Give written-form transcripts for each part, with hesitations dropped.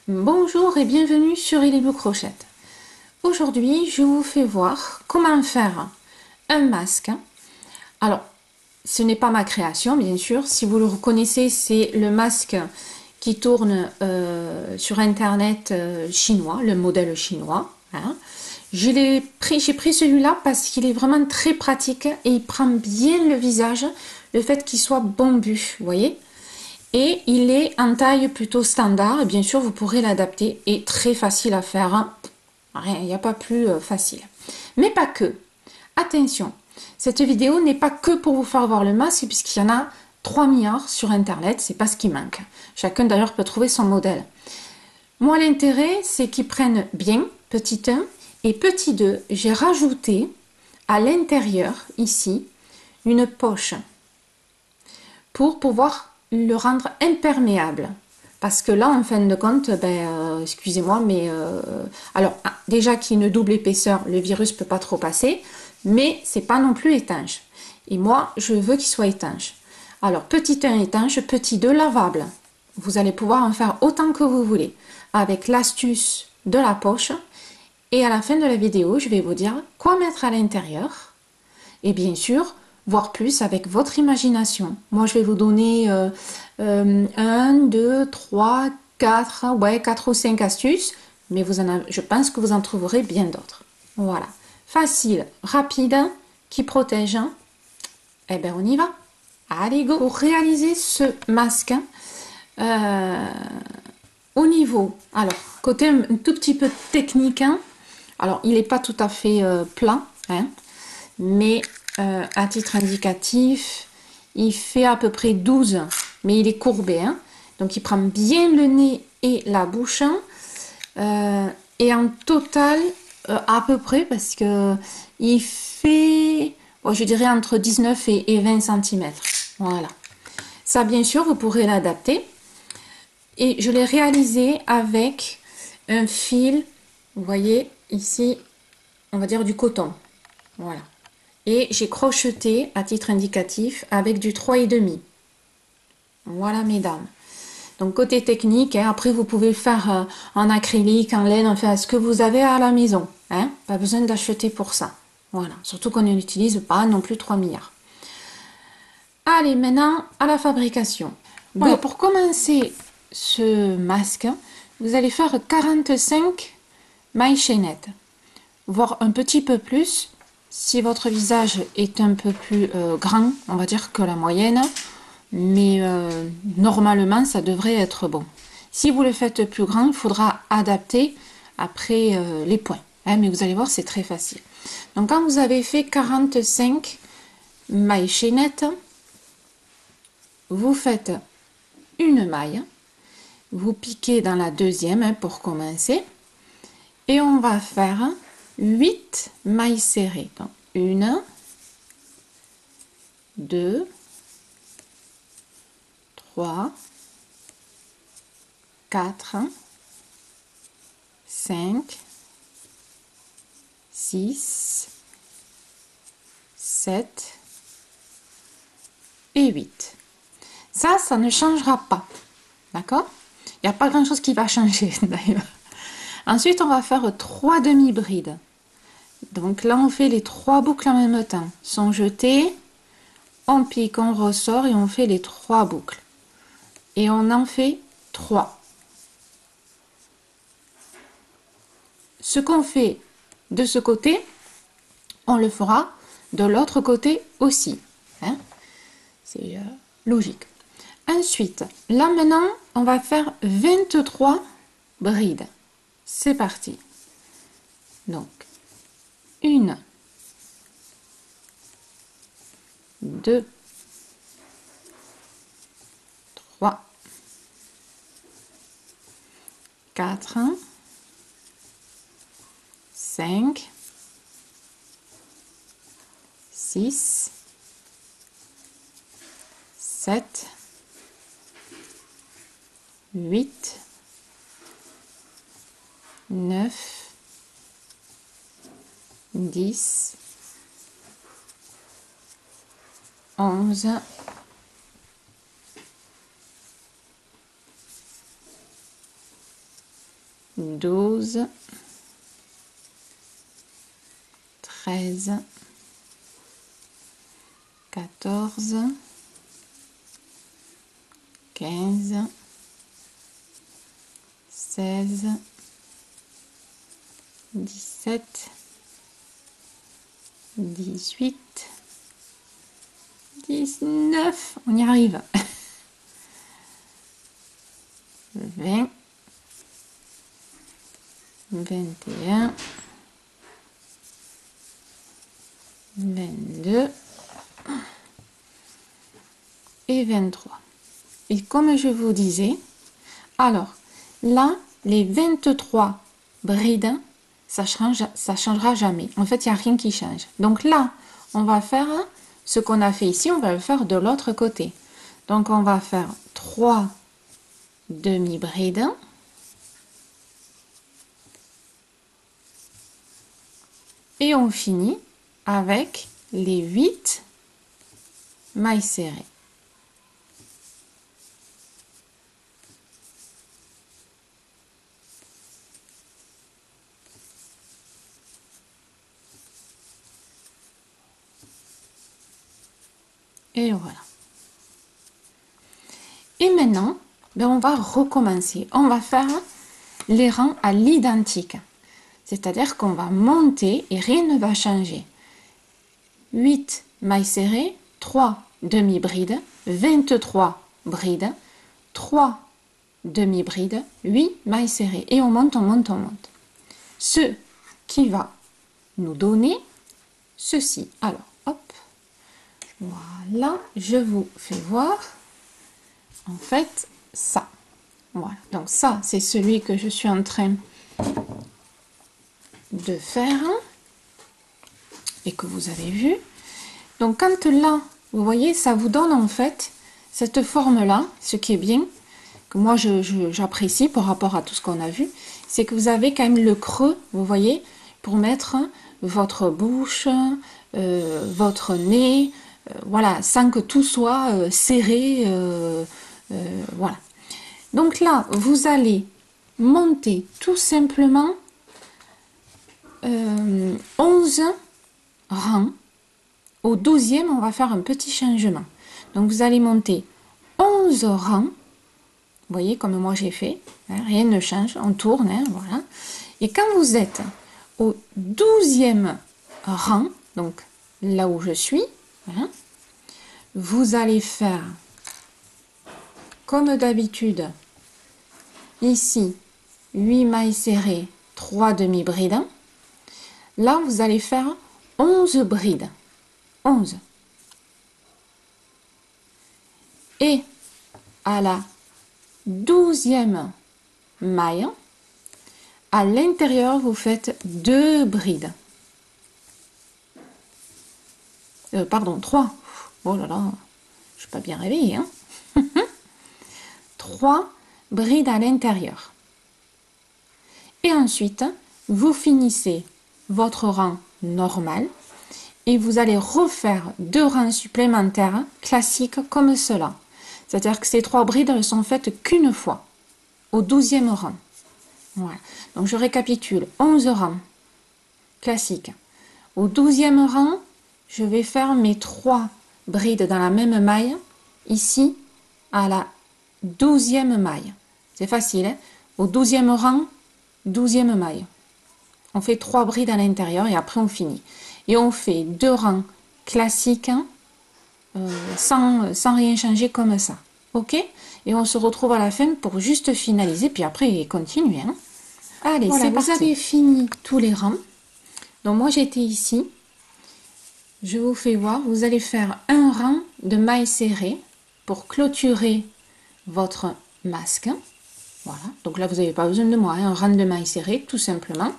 Bonjour et bienvenue sur Elibou Crochette. Aujourd'hui, je vous fais voir comment faire un masque. Alors, ce n'est pas ma création, bien sûr. Si vous le reconnaissez, c'est le masque qui tourne sur Internet chinois, le modèle chinois. Hein. J'ai pris celui-là parce qu'il est vraiment très pratique et il prend bien le visage, le fait qu'il soit bombu, vous voyez. Et il est en taille plutôt standard, et bien sûr vous pourrez l'adapter, et très facile à faire, hein. Rien, il n'y a pas plus facile. Mais pas que. Attention, cette vidéo n'est pas que pour vous faire voir le masque, puisqu'il y en a 3 milliards sur internet, c'est pas ce qui manque. Chacun d'ailleurs peut trouver son modèle. Moi l'intérêt c'est qu'ils prennent bien, petit 1, et petit 2, j'ai rajouté à l'intérieur, ici, une poche pour pouvoir le rendre imperméable. Parce que là, en fin de compte, excusez-moi, mais alors déjà qu'il y ait une double épaisseur, le virus peut pas trop passer, mais c'est pas non plus étanche. Et moi, je veux qu'il soit étanche. Alors, petit 1 étanche, petit 2 lavable. Vous allez pouvoir en faire autant que vous voulez, avec l'astuce de la poche. Et à la fin de la vidéo, je vais vous dire quoi mettre à l'intérieur. Et bien sûr, voir plus avec votre imagination. Moi, je vais vous donner 1, 2, 3, 4, ouais, 4 ou 5 astuces, mais je pense que vous en trouverez bien d'autres. Voilà. Facile, rapide, qui protège. Eh bien, on y va. Allez, go. Pour réaliser ce masque, euh, au niveau, alors, côté un tout petit peu technique, hein, alors, il n'est pas tout à fait plat, hein, mais à titre indicatif, il fait à peu près 12, mais il est courbé, hein, donc il prend bien le nez et la bouche, et en total, à peu près, parce que il fait, bon, je dirais entre 19 et 20 cm. Voilà. Ça, bien sûr, vous pourrez l'adapter. Et je l'ai réalisé avec un fil, vous voyez, ici, on va dire du coton. Voilà. Et j'ai crocheté à titre indicatif avec du 3,5. Voilà, mesdames. Donc, côté technique, hein, après, vous pouvez le faire en acrylique, en laine, enfin, ce que vous avez à la maison. Hein, pas besoin d'acheter pour ça. Voilà. Surtout qu'on n'utilise pas non plus 3 milliards. Allez, maintenant, à la fabrication. Voilà, pour commencer ce masque, vous allez faire 45 mailles chaînettes, voire un petit peu plus. Si votre visage est un peu plus grand, on va dire que la moyenne, mais normalement, ça devrait être bon. Si vous le faites plus grand, il faudra adapter après les points. Hein, mais vous allez voir, c'est très facile. Donc, quand vous avez fait 45 mailles chaînettes, vous faites une maille, vous piquez dans la deuxième hein, pour commencer, et on va faire 8 mailles serrées. Donc, 1, 2, 3, 4, 5, 6, 7 et 8. Ça ne changera pas. D'accord? Il n'y a pas grand-chose qui va changer d'ailleurs. Ensuite, on va faire 3 demi-brides. Donc là, on fait les 3 boucles en même temps. Sont jetées, on pique, on ressort et on fait les 3 boucles. Et on en fait 3. Ce qu'on fait de ce côté, on le fera de l'autre côté aussi. Hein? C'est logique. Ensuite, là maintenant, on va faire 23 brides. C'est parti. Donc, 1, 2, 3, 4, 5, 6, 7, 8, 9, 10, 11, 12, 13, 14, 15, 16, 17, 18, 19, on y arrive, 20, 21, 22 et 23. Et comme je vous disais, alors là, les 23 brides, ça changera jamais. En fait, il n'y a rien qui change. Donc là, on va faire ce qu'on a fait ici, on va le faire de l'autre côté. Donc on va faire 3 demi-brides. Et on finit avec les 8 mailles serrées. Et voilà. Et maintenant, on va recommencer. On va faire les rangs à l'identique. C'est-à-dire qu'on va monter et rien ne va changer. 8 mailles serrées, 3 demi-brides, 23 brides, 3 demi-brides, 8 mailles serrées. Et on monte, on monte, on monte. Ce qui va nous donner ceci. Alors, hop, voilà, je vous fais voir en fait ça. Voilà, donc ça, c'est celui que je suis en train de faire et que vous avez vu. Donc quand là, vous voyez, ça vous donne en fait cette forme-là, ce qui est bien, que moi j'apprécie par rapport à tout ce qu'on a vu, c'est que vous avez quand même le creux, vous voyez, pour mettre votre bouche, votre nez, voilà, sans que tout soit serré, voilà. Donc là, vous allez monter tout simplement 11 rangs. Au 12e, on va faire un petit changement. Donc vous allez monter 11 rangs. Vous voyez comme moi j'ai fait. Hein, rien ne change, on tourne. Hein, voilà. Et quand vous êtes au 12e rang, donc là où je suis, hein, vous allez faire comme d'habitude, ici, 8 mailles serrées, 3 demi-brides. Là, vous allez faire 11 brides. 11. Et à la 12e maille, à l'intérieur, vous faites 2 brides. Pardon, 3. Oh là là, je ne suis pas bien réveillée. Hein. 3 brides à l'intérieur. Et ensuite, vous finissez votre rang normal et vous allez refaire 2 rangs supplémentaires classiques comme cela. C'est-à-dire que ces 3 brides ne sont faites qu'une fois, au 12e rang. Voilà. Donc je récapitule, 11 rangs classiques. Au 12e rang, je vais faire mes 3 brides dans la même maille, ici à la 12e maille. C'est facile, hein? Au 12e rang, 12e maille. On fait 3 brides à l'intérieur et après on finit. Et on fait 2 rangs classiques hein, sans rien changer comme ça. Ok? Et on se retrouve à la fin pour juste finaliser, puis après continuer. Hein. Allez, voilà, c'est parti. Vous avez fini tous les rangs. Donc moi j'étais ici. Je vous fais voir. Vous allez faire un rang de mailles serrées pour clôturer votre masque. Voilà. Donc là vous n'avez pas besoin de moi. Hein, un rang de mailles serrées, tout simplement.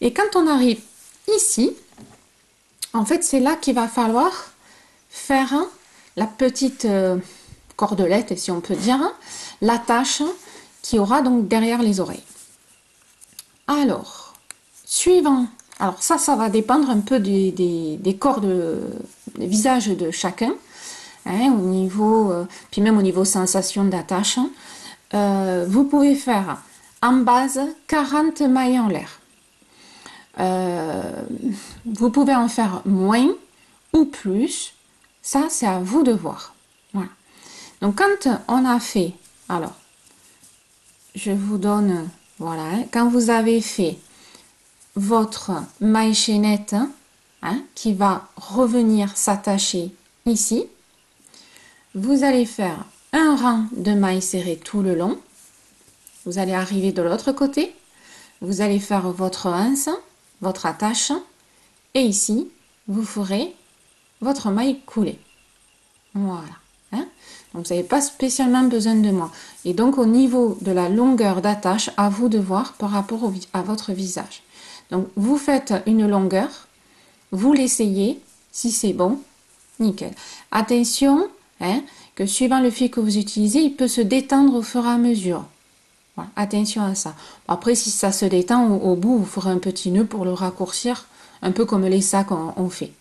Et quand on arrive ici, en fait, c'est là qu'il va falloir faire la petite cordelette, si on peut dire, l'attache qui aura donc derrière les oreilles. Alors, suivant, alors ça va dépendre un peu des corps des visages de chacun, hein, au niveau, puis même au niveau sensation d'attache. Vous pouvez faire En base, 40 mailles en l'air. Vous pouvez en faire moins ou plus. Ça, c'est à vous de voir. Voilà. Donc, quand on a fait, alors, je vous donne, voilà, quand vous avez fait votre maille chaînette, qui va revenir s'attacher ici, vous allez faire un rang de mailles serrées tout le long. Vous allez arriver de l'autre côté. Vous allez faire votre anse, votre attache. Et ici, vous ferez votre maille coulée. Voilà. Donc, vous n'avez pas spécialement besoin de moi. Et donc, au niveau de la longueur d'attache, à vous de voir par rapport à votre visage. Donc, vous faites une longueur. Vous l'essayez. Si c'est bon, nickel. Attention, que suivant le fil que vous utilisez, il peut se détendre au fur et à mesure. Voilà, attention à ça. Après, si ça se détend au bout, vous ferez un petit nœud pour le raccourcir, un peu comme les sacs on fait.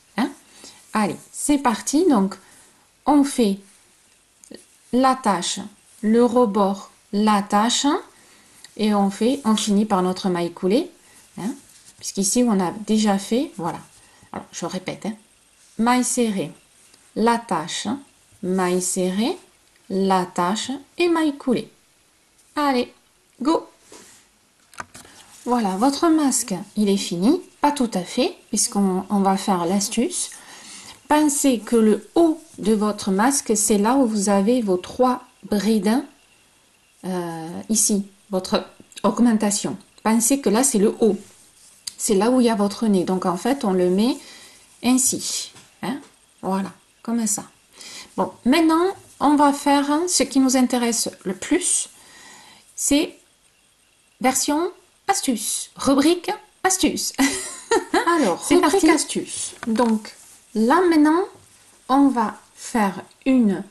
Allez, c'est parti. Donc, on fait l'attache, le rebord, l'attache, et on finit par notre maille coulée. Puisqu'ici, on a déjà fait, voilà. Alors, je répète, maille serrée, l'attache, maille serrée, l'attache et maille coulée. Allez, go! Voilà, votre masque, il est fini. Pas tout à fait, puisqu'on va faire l'astuce. Pensez que le haut de votre masque, c'est là où vous avez vos 3 brides, ici, votre augmentation. Pensez que là, c'est le haut. C'est là où il y a votre nez. Donc, en fait, on le met ainsi. Voilà, comme ça. Bon, maintenant, on va faire ce qui nous intéresse le plus. C'est version astuce. Rubrique astuce. Alors, c'est rubrique astuce. Donc, là, maintenant, on va faire une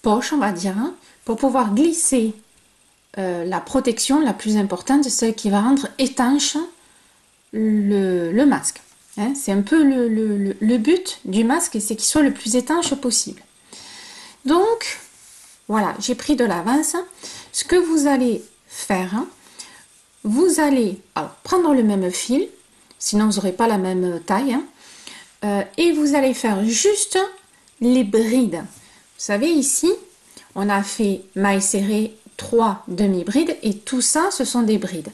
poche, on va dire, pour pouvoir glisser la protection la plus importante, celle qui va rendre étanche le masque. C'est un peu le but du masque, c'est qu'il soit le plus étanche possible. Donc, voilà, j'ai pris de l'avance. Ce que vous allez faire, vous allez prendre le même fil, sinon vous n'aurez pas la même taille, et vous allez faire juste les brides. Vous savez, ici, on a fait maille serrée, 3 demi-brides, et tout ça, ce sont des brides.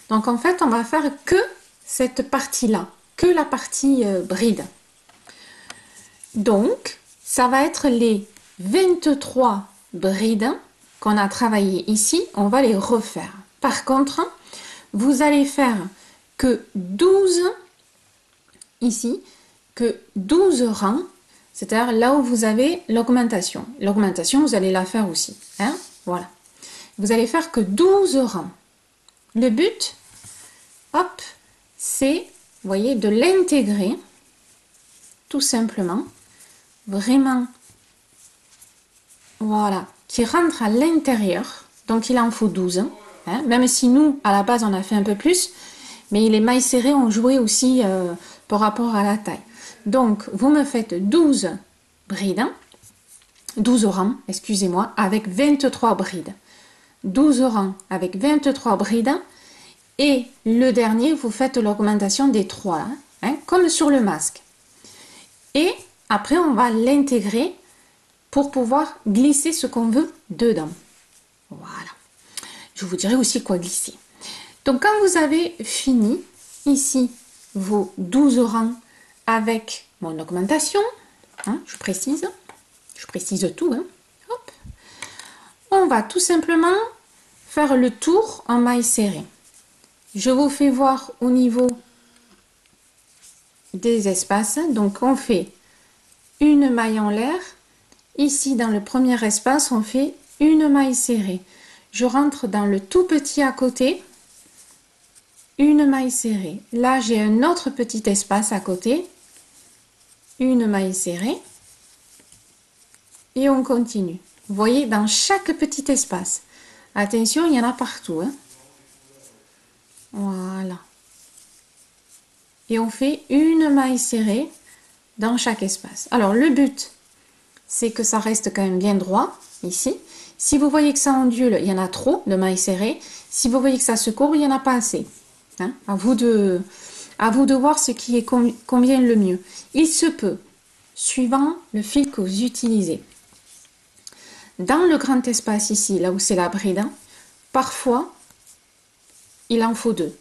Donc, en fait, on va faire que cette partie-là, que la partie bride. Donc, ça va être les 23 brides qu'on a travaillé ici, on va les refaire. Par contre, vous allez faire que 12, ici, que 12 rangs, c'est-à-dire là où vous avez l'augmentation. L'augmentation, vous allez la faire aussi. Voilà. Vous allez faire que 12 rangs. Le but, hop, c'est, vous voyez, de l'intégrer, tout simplement, vraiment, voilà, qui rentre à l'intérieur. Donc, il en faut 12. Même si nous, à la base, on a fait un peu plus, mais les mailles serrées ont joué aussi par rapport à la taille. Donc, vous me faites 12 brides, 12 rangs, excusez-moi, avec 23 brides. 12 rangs avec 23 brides. Et le dernier, vous faites l'augmentation des 3, comme sur le masque. Et après, on va l'intégrer pour pouvoir glisser ce qu'on veut dedans. Voilà. Je vous dirai aussi quoi glisser. Donc, quand vous avez fini, ici, vos 12 rangs avec mon augmentation, je précise tout, hop. On va tout simplement faire le tour en maille serrée. Je vous fais voir au niveau des espaces. Donc, on fait une maille en l'air. Ici, dans le premier espace, on fait une maille serrée. Je rentre dans le tout petit à côté, une maille serrée. Là, j'ai un autre petit espace à côté, une maille serrée. Et on continue. Vous voyez, dans chaque petit espace. Attention, il y en a partout. Voilà. Et on fait une maille serrée dans chaque espace. Alors, le but, c'est que ça reste quand même bien droit, ici. Si vous voyez que ça ondule, il y en a trop, le maille serré. Si vous voyez que ça se courbe, il n'y en a pas assez. Hein? À vous de voir ce qui est convient le mieux. Il se peut, suivant le fil que vous utilisez. Dans le grand espace ici, là où c'est la bride, hein, parfois, il en faut deux,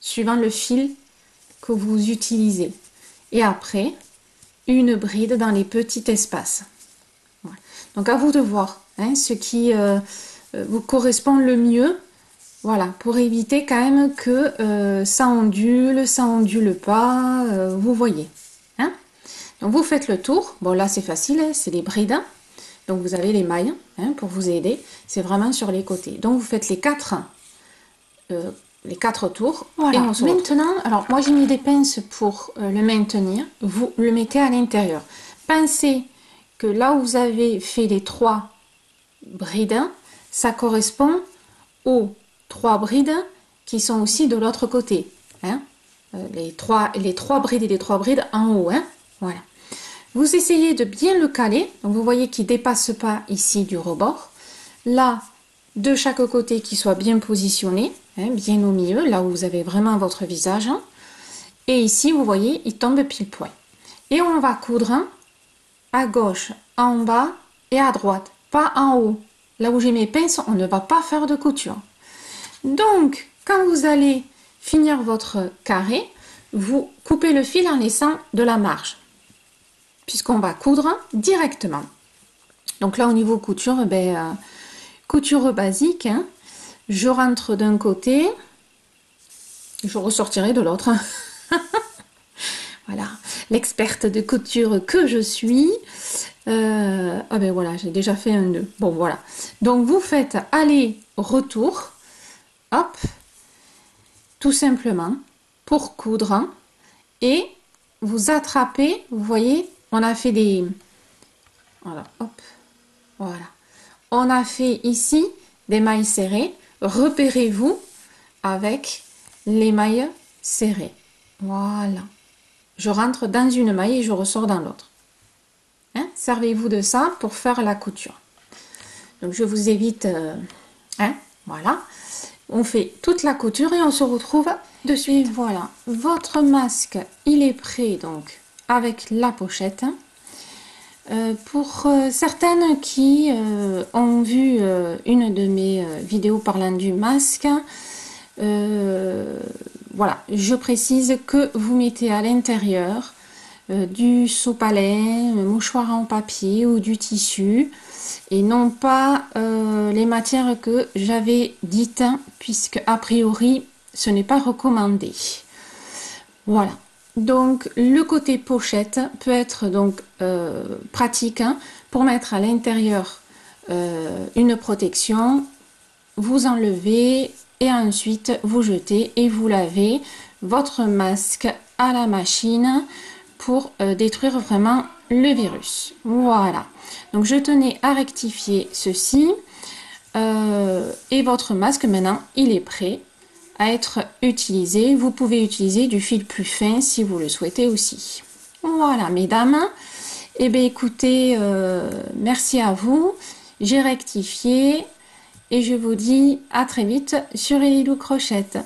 suivant le fil que vous utilisez. Et après, une bride dans les petits espaces. Voilà. Donc à vous de voir hein, ce qui vous correspond le mieux. Voilà, pour éviter quand même que ça ondule pas, vous voyez. Hein? Donc vous faites le tour. Bon là c'est facile, hein, c'est les brides. Donc vous avez les mailles hein, pour vous aider. C'est vraiment sur les côtés. Donc vous faites les quatre tours. Voilà. Et on se maintenant, alors moi j'ai mis des pinces pour le maintenir. Vous le mettez à l'intérieur. Pensez que là où vous avez fait les 3 brides, ça correspond aux 3 brides qui sont aussi de l'autre côté. Hein. Les trois brides et les 3 brides en haut. Hein. Voilà. Vous essayez de bien le caler. Donc vous voyez qu'il ne dépasse pas ici du rebord. Là, de chaque côté, qu'il soit bien positionné, hein, bien au milieu, là où vous avez vraiment votre visage. Hein. Et ici, vous voyez, il tombe pile poil. Et on va coudre à gauche, en bas et à droite, pas en haut. Là où j'ai mes pinces, on ne va pas faire de couture. Donc, quand vous allez finir votre carré, vous coupez le fil en laissant de la marge, puisqu'on va coudre directement. Donc là, au niveau couture, couture basique, hein, je rentre d'un côté, je ressortirai de l'autre. Voilà, l'experte de couture que je suis. Ah ben voilà, j'ai déjà fait un nœud. Bon, voilà. Donc, vous faites aller-retour. Hop. Tout simplement. Pour coudre. Et vous attrapez. Vous voyez, on a fait des... Voilà, hop. Voilà. On a fait ici des mailles serrées. Repérez-vous avec les mailles serrées. Voilà. Je rentre dans une maille et je ressors dans l'autre. Hein? Servez-vous de ça pour faire la couture. Donc je vous évite, hein? Voilà. On fait toute la couture et on se retrouve de suite. Et voilà, votre masque, il est prêt donc avec la pochette. Pour certaines qui ont vu une de mes vidéos parlant du masque, voilà, je précise que vous mettez à l'intérieur du sopalin, mouchoir en papier ou du tissu et non pas les matières que j'avais dites puisque a priori ce n'est pas recommandé. Voilà, donc le côté pochette peut être donc pratique hein, pour mettre à l'intérieur une protection, vous enlevez et ensuite vous jetez et vous lavez votre masque à la machine pour détruire vraiment le virus. Voilà, donc je tenais à rectifier ceci et votre masque maintenant il est prêt à être utilisé. Vous pouvez utiliser du fil plus fin si vous le souhaitez aussi. Voilà mesdames, et bien écoutez, merci à vous, j'ai rectifié et je vous dis à très vite sur Elilou Crochette.